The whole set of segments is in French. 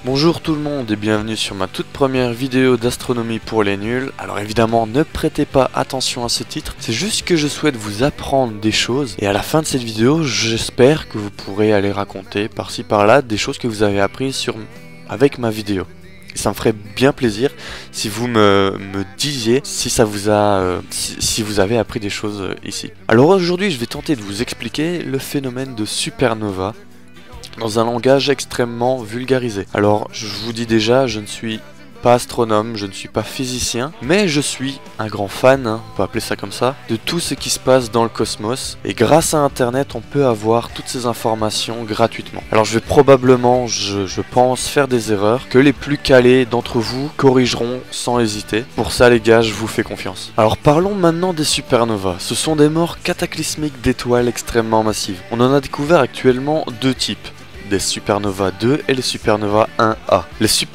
Bonjour tout le monde et bienvenue sur ma toute première vidéo d'astronomie pour les nuls. Alors évidemment ne prêtez pas attention à ce titre, c'est juste que je souhaite vous apprendre des choses et à la fin de cette vidéo j'espère que vous pourrez aller raconter par-ci par-là des choses que vous avez apprises avec ma vidéo. Et ça me ferait bien plaisir si vous me disiez si ça vous a si vous avez appris des choses ici. Alors aujourd'hui je vais tenter de vous expliquer le phénomène de supernova dans un langage extrêmement vulgarisé. Alors je vous dis déjà, je ne suis pas astronome, je ne suis pas physicien, mais je suis un grand fan, on peut appeler ça comme ça, de tout ce qui se passe dans le cosmos. Et grâce à internet, on peut avoir toutes ces informations gratuitement. Alors je vais probablement, je pense, faire des erreurs que les plus calés d'entre vous corrigeront sans hésiter. Pour ça les gars, je vous fais confiance. Alors parlons maintenant des supernovas. Ce sont des morts cataclysmiques d'étoiles extrêmement massives. On en a découvert actuellement deux types. Des supernovas 2 et les supernovas 1A.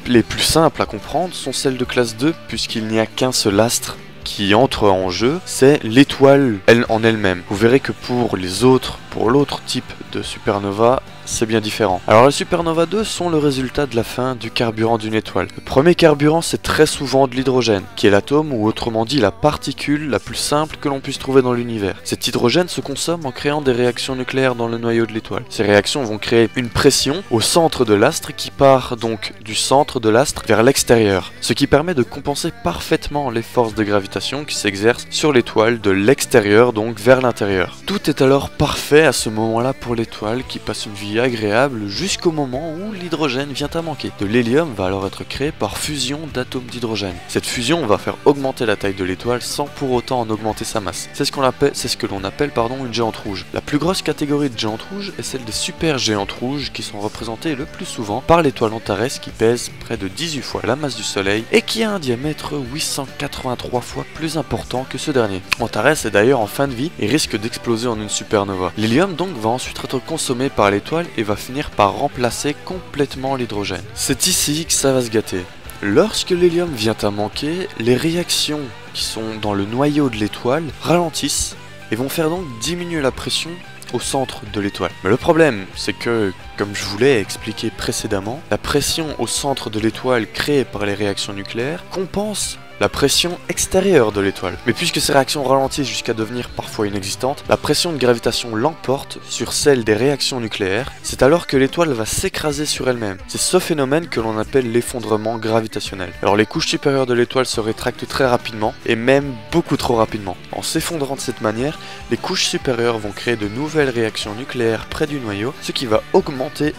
Les plus simples à comprendre sont celles de classe 2 puisqu'il n'y a qu'un seul astre qui entre en jeu, c'est l'étoile en elle-même. Vous verrez que pour l'autre type de supernova, c'est bien différent. Alors les supernovas 2 sont le résultat de la fin du carburant d'une étoile. Le premier carburant c'est très souvent de l'hydrogène, qui est l'atome ou autrement dit la particule la plus simple que l'on puisse trouver dans l'univers. Cet hydrogène se consomme en créant des réactions nucléaires dans le noyau de l'étoile. Ces réactions vont créer une pression au centre de l'astre qui part donc du centre de l'astre vers l'extérieur, ce qui permet de compenser parfaitement les forces de gravitation qui s'exercent sur l'étoile de l'extérieur donc vers l'intérieur. Tout est alors parfait à ce moment-là pour l'étoile qui passe une vie agréable jusqu'au moment où l'hydrogène vient à manquer. De l'hélium va alors être créé par fusion d'atomes d'hydrogène. Cette fusion va faire augmenter la taille de l'étoile sans pour autant en augmenter sa masse. C'est ce que l'on appelle une géante rouge. La plus grosse catégorie de géantes rouges est celle des super géantes rouges qui sont représentées le plus souvent par l'étoile Antares qui pèse près de 18 fois la masse du Soleil et qui a un diamètre 883 fois plus important que ce dernier. Antares est d'ailleurs en fin de vie et risque d'exploser en une supernova. L'hélium donc va ensuite être consommé par l'étoile et va finir par remplacer complètement l'hydrogène. C'est ici que ça va se gâter. Lorsque l'hélium vient à manquer, les réactions qui sont dans le noyau de l'étoile ralentissent et vont faire donc diminuer la pression au centre de l'étoile. Mais le problème, c'est que, comme je vous l'ai expliqué précédemment, la pression au centre de l'étoile créée par les réactions nucléaires compense la pression extérieure de l'étoile. Mais puisque ces réactions ralentissent jusqu'à devenir parfois inexistantes, la pression de gravitation l'emporte sur celle des réactions nucléaires. C'est alors que l'étoile va s'écraser sur elle-même. C'est ce phénomène que l'on appelle l'effondrement gravitationnel. Alors les couches supérieures de l'étoile se rétractent très rapidement, et même beaucoup trop rapidement. En s'effondrant de cette manière, les couches supérieures vont créer de nouvelles réactions nucléaires près du noyau, ce qui va augmenter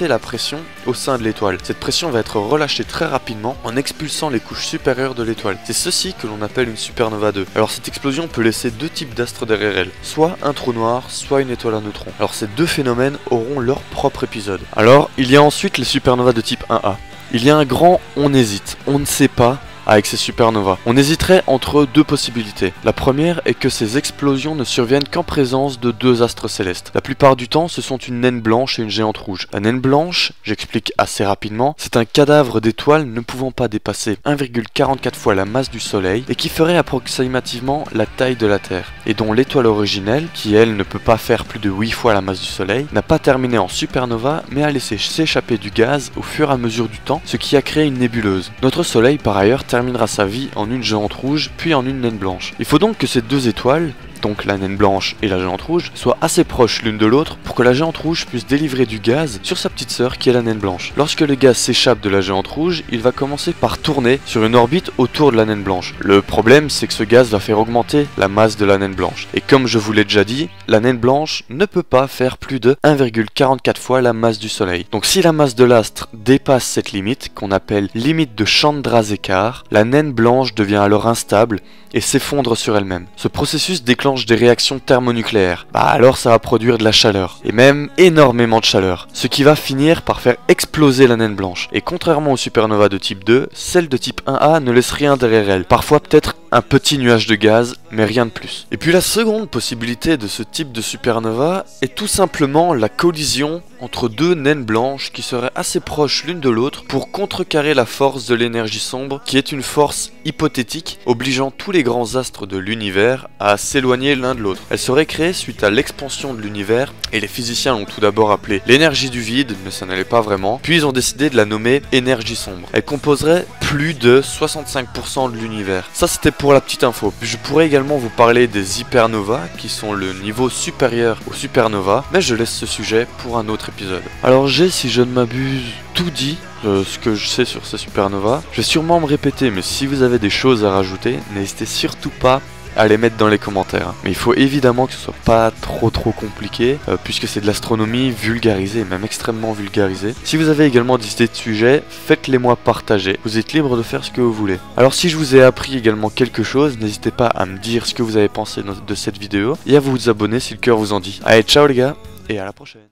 la pression au sein de l'étoile. Cette pression va être relâchée très rapidement en expulsant les couches supérieure de l'étoile. C'est ceci que l'on appelle une supernova 2. Alors cette explosion peut laisser deux types d'astres derrière elle, soit un trou noir, soit une étoile à neutrons. Alors ces deux phénomènes auront leur propre épisode. Alors il y a ensuite les supernovas de type 1A. Il y a un grand on hésite, on ne sait pas avec ces supernovas. On hésiterait entre deux possibilités. La première est que ces explosions ne surviennent qu'en présence de deux astres célestes. La plupart du temps, ce sont une naine blanche et une géante rouge. La naine blanche, j'explique assez rapidement, c'est un cadavre d'étoile ne pouvant pas dépasser 1,44 fois la masse du Soleil et qui ferait approximativement la taille de la Terre, et dont l'étoile originelle, qui elle ne peut pas faire plus de 8 fois la masse du Soleil, n'a pas terminé en supernova mais a laissé s'échapper du gaz au fur et à mesure du temps, ce qui a créé une nébuleuse. Notre Soleil par ailleurs terminera sa vie en une géante rouge puis en une naine blanche. Il faut donc que ces deux étoiles, donc la naine blanche et la géante rouge, soient assez proches l'une de l'autre pour que la géante rouge puisse délivrer du gaz sur sa petite sœur qui est la naine blanche. Lorsque le gaz s'échappe de la géante rouge, il va commencer par tourner sur une orbite autour de la naine blanche. Le problème, c'est que ce gaz va faire augmenter la masse de la naine blanche. Et comme je vous l'ai déjà dit, la naine blanche ne peut pas faire plus de 1,44 fois la masse du Soleil. Donc si la masse de l'astre dépasse cette limite, qu'on appelle limite de Chandrasekhar, la naine blanche devient alors instable et s'effondre sur elle-même. Ce processus déclenche des réactions thermonucléaires. Alors ça va produire de la chaleur, et même énormément de chaleur, ce qui va finir par faire exploser la naine blanche. Et contrairement aux supernovas de type 2, celle de type 1A ne laisse rien derrière elle. Parfois peut-être un petit nuage de gaz, mais rien de plus. Et puis la seconde possibilité de ce type de supernova est tout simplement la collision entre deux naines blanches qui seraient assez proches l'une de l'autre pour contrecarrer la force de l'énergie sombre, qui est une force hypothétique obligeant tous les grands astres de l'univers à s'éloigner l'un de l'autre. Elle serait créée suite à l'expansion de l'univers, et les physiciens l'ont tout d'abord appelée l'énergie du vide, mais ça n'allait pas vraiment, puis ils ont décidé de la nommer énergie sombre. Elle composerait plus de 65% de l'univers. Ça c'était pour la petite info. Je pourrais également vous parler des hypernovas, qui sont le niveau supérieur aux supernovas, mais je laisse ce sujet pour un autre épisode. Alors j'ai, si je ne m'abuse, tout dit ce que je sais sur ces supernovas. Je vais sûrement me répéter, mais si vous avez des choses à rajouter, n'hésitez surtout pas à les mettre dans les commentaires. Mais il faut évidemment que ce soit pas trop compliqué, puisque c'est de l'astronomie vulgarisée, même extrêmement vulgarisée. Si vous avez également des idées de sujets, faites-les moi partager. Vous êtes libre de faire ce que vous voulez. Alors si je vous ai appris également quelque chose, n'hésitez pas à me dire ce que vous avez pensé de cette vidéo, et à vous abonner si le cœur vous en dit. Allez, ciao les gars, et à la prochaine.